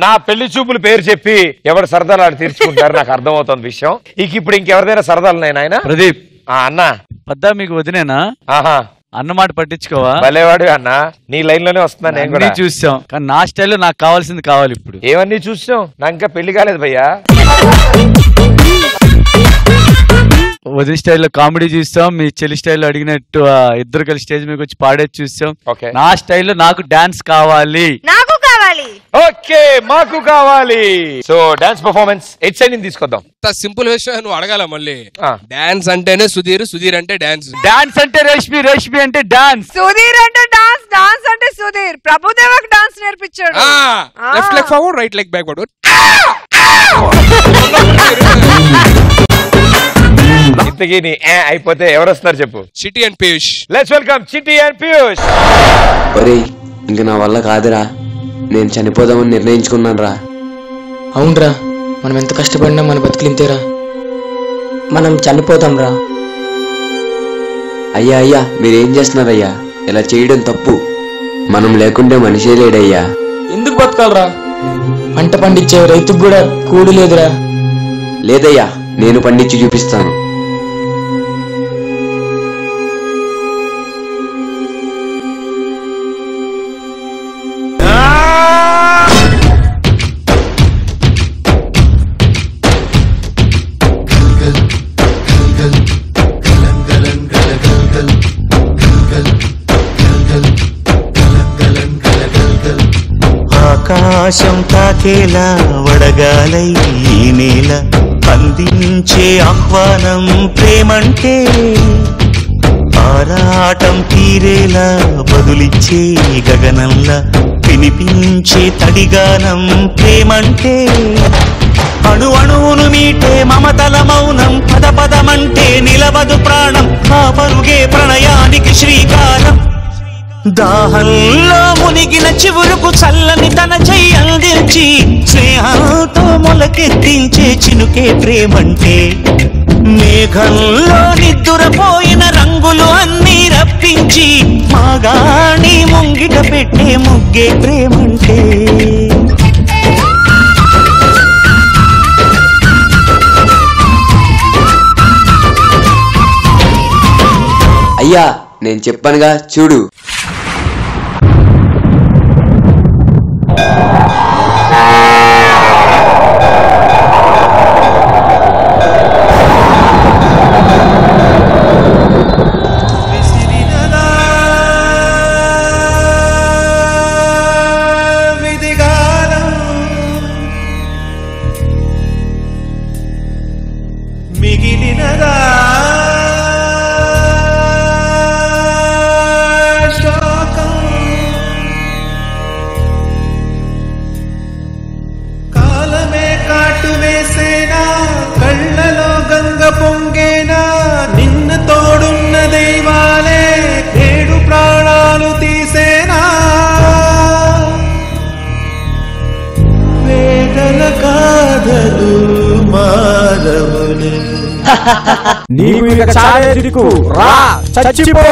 నా పెళ్లి చూపులు పేరు చెప్పి ఎవరు సరదాలు ఆడు తీర్చుకుంటారు నాకు అర్థమవుతుంది విషయం. ఇప్పుడు ఇంకెవరిదైనా సరదాలు ఉన్నాయి నాయన? ప్రదీప్ అన్నా పద్దా మీకు వదినేనా? ఆహా అన్నమాట పట్టించుకోవా? భలేవాడు అన్న, నీ లైన్ లోనే వస్తున్నా నేను కూడా. చూసాం కానీ నా స్టైల్లో నాకు కావాల్సింది కావాలి. ఇప్పుడు ఏమన్నీ చూసాం? నాకు ఇంకా పెళ్లి కాలేదు భయ్యా. వదిన స్టైల్లో కామెడీ చూస్తాం, మీ చెల్లి స్టైల్లో అడిగినట్టు ఇద్దరు కలిసి స్టేజ్ మీద వచ్చి పాడేది చూస్తాం. నా స్టైల్లో నాకు డాన్స్ కావాలి. ఓకే మాకు కావాలి. So dance performance at side తీసుకొద్దాం. సింపుల్ విషయం నువ్వు అడగాల మళ్ళీ. డాన్స్ అంటేనే సుధీర్, సుధీర్ అంటే డాన్స్, డాన్స్ అంటే రేష్మి, రేష్మి అంటే డాన్స్, సుధీర్ అంటే డాన్స్, డాన్స్ అంటే సుధీర్. ప్రభుదేవకు డాన్స్ నేర్పించాడు. Left leg forward, right leg backward. ఇంతకీ నీ అయిపోతే ఎవరు వస్తున్నారు చెప్పు? చిట్టి అండ్ పీయూష్. లెట్స్ వెల్కమ్ చిట్టి అండ్ పీయూష్. ఒరేయ్ ఇంక నా వల్ల కాదురా, నేను చనిపోదామని నిర్ణయించుకున్నాను రా. అవునరా, మనం ఎంత కష్టపడినా మన బతుకులింతేరా. మనం చనిపోతాం రా. అయ్యా అయ్యా మీరేం చేస్తున్నారయ్యా? ఇలా చేయడం తప్పు. మనం లేకుంటే మనిషే లేడయ్యా. ఎందుకు బతకాలరా? పంట పండించే రైతుకు కూడా కూడు లేదురా. లేదయ్యా, నేను పండించి చూపిస్తాను. ఆకాశం తాకేలా వడగాలై ఈ నేల అందించే ఆహ్వానం ప్రేమంటే, ఆరాటం తీరేలా బదులిచ్చే గగనంలా వినిపించే తడిగానం ప్రేమంటే, అణు అణువును మీటే మమతల మౌనం పద పదమంటే నిలవదు ప్రాణం, ఆ పరుగే ప్రణయానికి శ్రీకారం. దాహంలో మునిగిన చివురుకు చల్లని తన చెయ్యి అందించి స్నేహంతో మొలకెత్తించే చినుకే ప్రేమంటే, మేఘంలో నిద్దురపోయిన రంగులు అన్నీ రప్పించి మాగాణి ముంగిట పెట్టే ముగ్గే ప్రేమంటే. అయ్యా నేను చెప్పనుగా చూడు. నీకు ఇక చాలే దిక్కు, రా చచ్చిపో.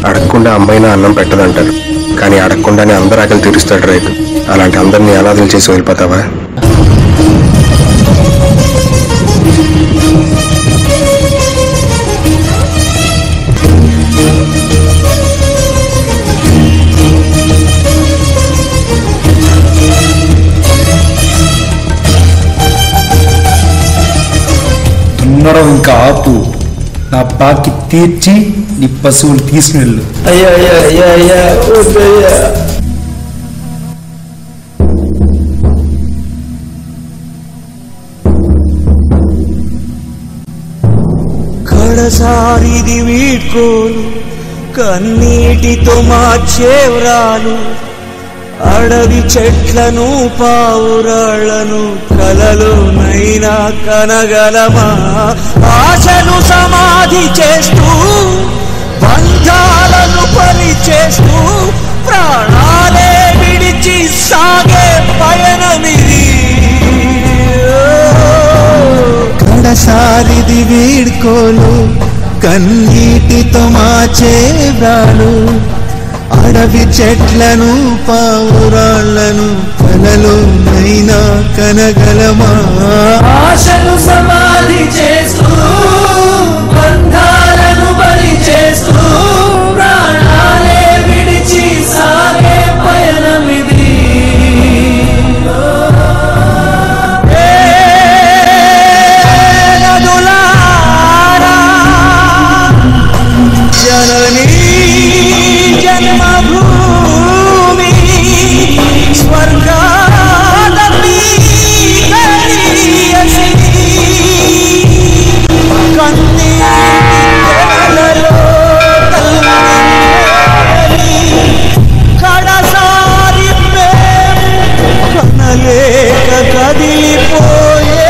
అడగకుండా అమ్మాయినా అన్నం పెట్టదంటారు, కానీ అడగకుండానే అందరు ఆకలి తీరుస్తాడు రైతు. అలాంటి అందరినీ అనాథలు చేసి వెళ్ళిపోతావా? ఇంకా ఆపు, నా బాకి తీర్చి నీ పశువులు తీసుకెళ్ళు. అయ్యా అయ్యా అయ్యా అయ్యా వద్దయ్యా. కడసారిది వీడ్కోలు, కన్నీటితో మార్చేవ్రాలు, అడవి చెట్లను పావురాళ్లను కలలోనైనా కనగలమా? ఆశను సమాధి చేస్తూ బంధాలను పరిచేస్తూ ప్రాణాలే విడిచి సాగే పయనమిది. కడసారిది వీడ్కోలు, కన్నీటితో మార్చే వ్రాలు అడవి చెట్లను పావురాళ్లను కలలోనైనా కనగలమా ఆశలు సమాధి చేస్తూ బంధాలను బలి చేస్తూ ప్రాణాలే విడిచి సాగే పయనమిది జననీ జన్మభూమి స్వర్గాదపి కరియసి కన్నీళ్ళలో తల్లరి కడసారి కనలేక కదిలిపోయే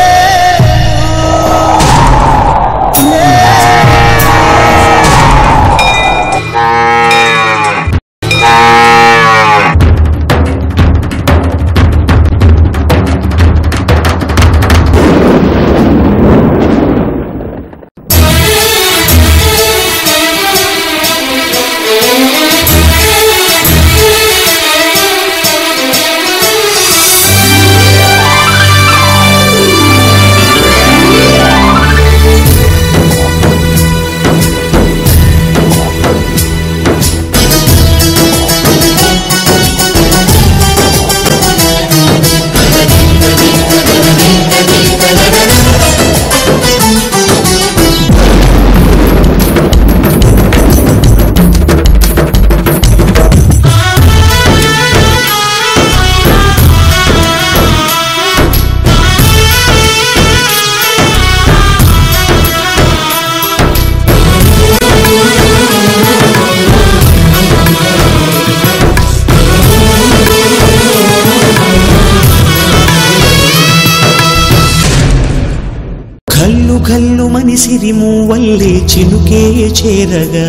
ఘల్లుమని సిరిమూవల్లే చినుకే చేరగా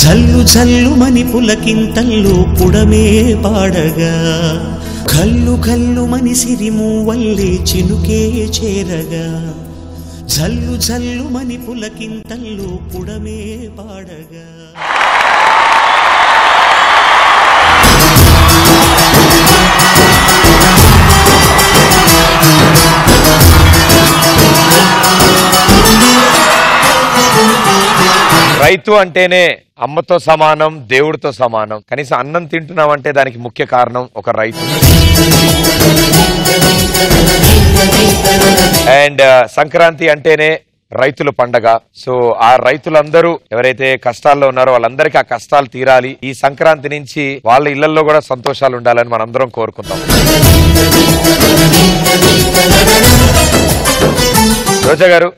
జల్లు జల్లుమని పులకింతల్లో పుడమే పాడగా ఘల్లుమని సిరిమూవల్లే చినుకే చేరగా జల్లు జల్లుమని పులకింతల్లో పుడమే పాడగా రైతు అంటేనే అమ్మతో సమానం, దేవుడితో సమానం. కనీసం అన్నం తింటున్నామంటే దానికి ముఖ్య కారణం ఒక రైతు. అండ్ సంక్రాంతి అంటేనే రైతుల పండగ. సో ఆ రైతులందరూ ఎవరైతే కష్టాల్లో ఉన్నారో వాళ్ళందరికీ ఆ కష్టాలు తీరాలి. ఈ సంక్రాంతి నుంచి వాళ్ళ ఇళ్లలో కూడా సంతోషాలు ఉండాలని మనందరం కోరుకుంటాం. రోజా గారు,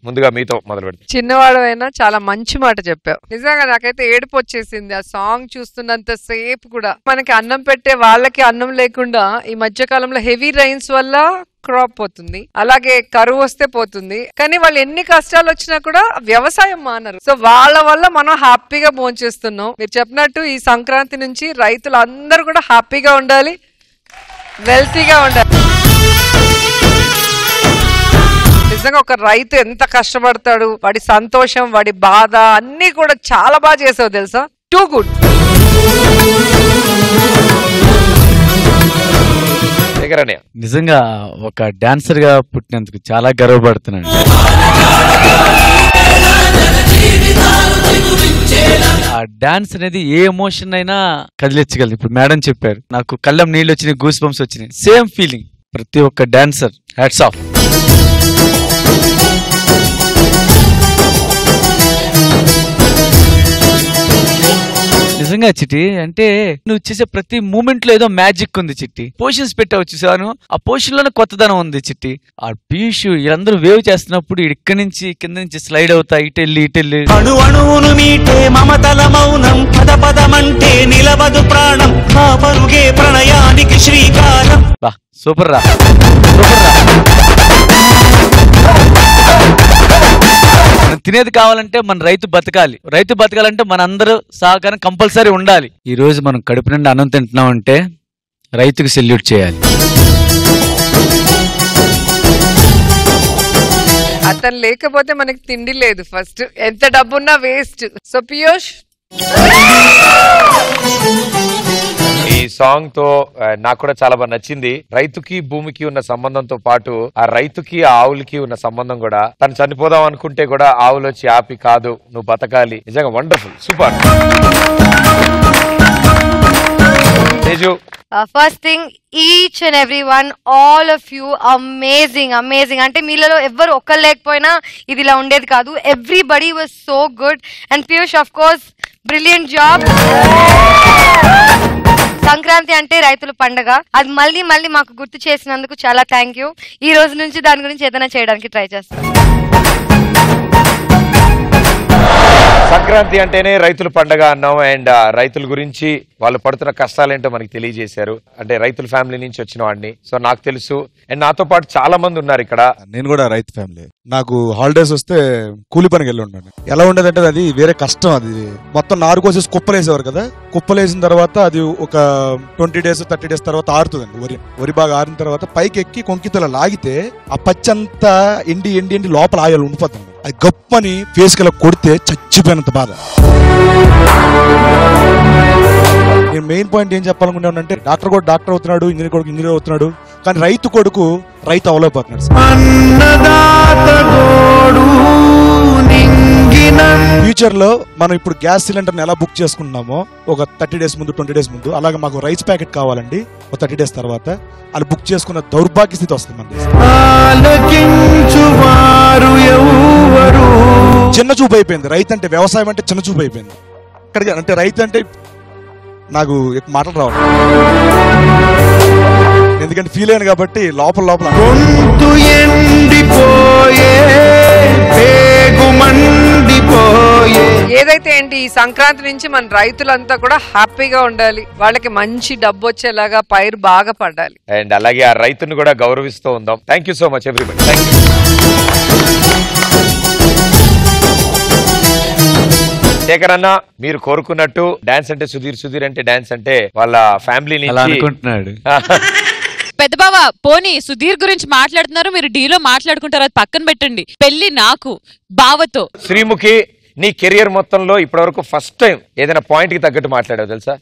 ముందుగా మీతో మొదలు పెడతాం. చిన్నవాడైనా చాలా మంచి మాట చెప్పావు. నిజంగా నాకైతే ఏడుపు వచ్చేసింది ఆ సాంగ్ చూస్తున్నంత సేపు కూడా. మనకి అన్నం పెట్టే వాళ్ళకి అన్నం లేకుండా ఈ మధ్య కాలంలో హెవీ రైన్స్ వల్ల క్రాప్ పోతుంది, అలాగే కరువు వస్తే పోతుంది. కానీ వాళ్ళు ఎన్ని కష్టాలు వచ్చినా కూడా వ్యవసాయం మానరు. సో వాళ్ళ వల్ల మనం హ్యాపీగా భోంచేస్తున్నాం. మీరు చెప్పినట్టు ఈ సంక్రాంతి నుంచి రైతులు అందరూ కూడా హ్యాపీగా ఉండాలి, వెల్తీగా ఉండాలి. నిజంగా ఒక రైతు ఎంత కష్టపడతాడు, వాడి సంతోషం, వాడి బాధ అన్ని కూడా చాలా బాగా చేసావు తెలుసా. Too good. నిజంగా ఒక డాన్సర్ గా పుట్టినందుకు చాలా గర్వపడుతున్నాను. ఆ డాన్స్ అనేది ఏ ఎమోషన్ అయినా కదిలించగలదు. ఇప్పుడు మేడం చెప్పారు, నాకు కళ్ళం నీళ్ళు వచ్చినాయి, గూస్ బంప్స్ వచ్చినాయి. సేమ్ ఫీలింగ్ ప్రతి ఒక్క డాన్సర్. Hats off. నిజంగా చిట్టి, అంటే నువ్వు చేసే ప్రతి మూమెంట్ లో ఏదో మ్యాజిక్ ఉంది చిట్టి. పోషన్స్ పెట్టావు చూసాను, ఆ పోషన్ లోనే కొత్తదనం ఉంది చిట్టి. ఆ పీయూష్ వీళ్ళందరూ వేవ్ చేస్తున్నప్పుడు ఇక్కడి నుంచి కింద నుంచి స్లైడ్ అవుతా ఇటెళ్ళి అణు అణువును మీటే మమతల మౌనం, పద పదమంటే నిలవదు ప్రాణం, ఆ పరుగే ప్రణయానికి శ్రీకారం. బా సూపర్ రా. మనం తినేది కావాలంటే మన రైతు బతకాలి. రైతు బతకాలంటే మన అందరూ సహకారం కంపల్సరీ ఉండాలి. ఈ రోజు మనం కడుపు నుండి అన్నం తింటున్నాం అంటే రైతుకు సెల్యూట్ చేయాలి. అతను లేకపోతే మనకి తిండి లేదు. ఫస్ట్ ఎంత డబ్బున్నా వేస్ట్. సో పీయూష్, ఈ సాంగ్ తో నాకు కూడా చాలా బాగా నచ్చింది. రైతుకి భూమికి ఉన్న సంబంధంతో పాటు ఆ రైతుకి ఆ ఆవులకి ఉన్న సంబంధం కూడా. తను చనిపోదాం అనుకుంటే కూడా ఆవులు వచ్చి ఆపి కాదు నువ్వు బతకాలి. నిజంగా wonderful, super. Teju, first thing, each and every one, all of you amazing amazing. అంటే మీలో ఎవ్వరు ఒక్కరు లేకపోయినా ఇది ఇలా ఉండేది కాదు. Everybody was so good. And Piyush, of course, brilliant job. Sankranti అంటే రైతుల పండగ, అది మళ్ళీ మళ్ళీ మాకు గుర్తు చేసినందుకు చాలా థ్యాంక్ యూ. ఈ రోజు నుంచి దాని గురించి ఏదైనా చేయడానికి ట్రై చేస్తాను. సంక్రాంతి అంటేనే రైతుల పండగ అన్నాం. అండ్ రైతుల గురించి వాళ్ళు పడుతున్న కష్టాలేంటో మనకి తెలియజేశారు. అంటే రైతుల ఫ్యామిలీ నుంచి వచ్చిన వాడిని, సో నాకు తెలుసు. అండ్ నాతో పాటు చాలా మంది ఉన్నారు ఇక్కడ. నేను కూడా రైతు ఫ్యామిలీ. నాకు హాలిడేస్ వస్తే కూలి పనికి వెళ్ళి ఉన్నాను. ఎలా ఉండేదంటే అది వేరే కష్టం. అది మొత్తం నారు కోసేసి కుప్పలేసేవారు కదా. కుప్పలేసిన తర్వాత అది ఒక 20 days 30 days తర్వాత ఆరుతుందండి. వరి బాగా ఆరిన తర్వాత పైకి ఎక్కి కొంకితల లాగితే ఆ పచ్చంతా ఎండి ఎండి ఎండి లోపల ఆయాలు ఉండిపోతుంది. అది గప్పని ఫేస్ కి కొడితే చచ్చిపోయినంత బాధ. నేను మెయిన్ పాయింట్ ఏం చెప్పాలనుకున్నానంటే, డాక్టర్ కూడా డాక్టర్ అవుతున్నాడు, ఇంజనీర్ కొడుకు ఇంజనీర్ అవుతున్నాడు, కానీ రైతు కొడుకు రైతు అవ్వలేకపోతున్నాడు. ఫ్యూచర్ లో మనం ఇప్పుడు గ్యాస్ సిలిండర్ ఎలా బుక్ చేసుకుంటున్నామో ఒక 30 days ముందు 20 days ముందు, అలాగే మాకు రైస్ ప్యాకెట్ కావాలండి ఒక 30 days తర్వాత, అలా బుక్ చేసుకున్న దౌర్భాగ్య స్థితి వస్తుంది మన దేశం. చిన్న చూపు అయిపోయింది. రైతు అంటే, వ్యవసాయం అంటే చిన్న చూపు అయిపోయింది. ఇక్కడికి అంటే రైతు అంటే నాకు మాటలు రావాలి, ఎందుకంటే ఫీల్ అయ్యాను కాబట్టి లోపల లోపల. ఏదైతే ఏంటి, ఈ సంక్రాంతి నుంచి మన రైతులంతా కూడా హ్యాపీగా ఉండాలి. వాళ్ళకి మంచి డబ్బు వచ్చేలాగా పైరు బాగా పడాలి. అండ్ అలాగే ఆ రైతుని కూడా గౌరవిస్తూ ఉందాం. Thank you so much everybody. Thank you. Shekhar అన్న, మీరు కోరుకున్నట్టు డాన్స్ అంటే సుధీర్, సుధీర్ అంటే డాన్స్ అంటే వాళ్ళ ఫ్యామిలీ నుంచి అనుకుంటున్నాడు. పెద్ద బావ, పోనీ సుధీర్ గురించి మాట్లాడుతున్నారు, మీరు డీలో మాట్లాడుకుంటారు, అది పక్కన పెట్టండి. పెళ్లి నాకు బావతో. శ్రీముఖి, నీ కెరియర్ మొత్తంలో ఇప్పటివరకు ఫస్ట్ టైం ఏదైనా పాయింట్ కి తగ్గట్టు మాట్లాడావు తెలుసా?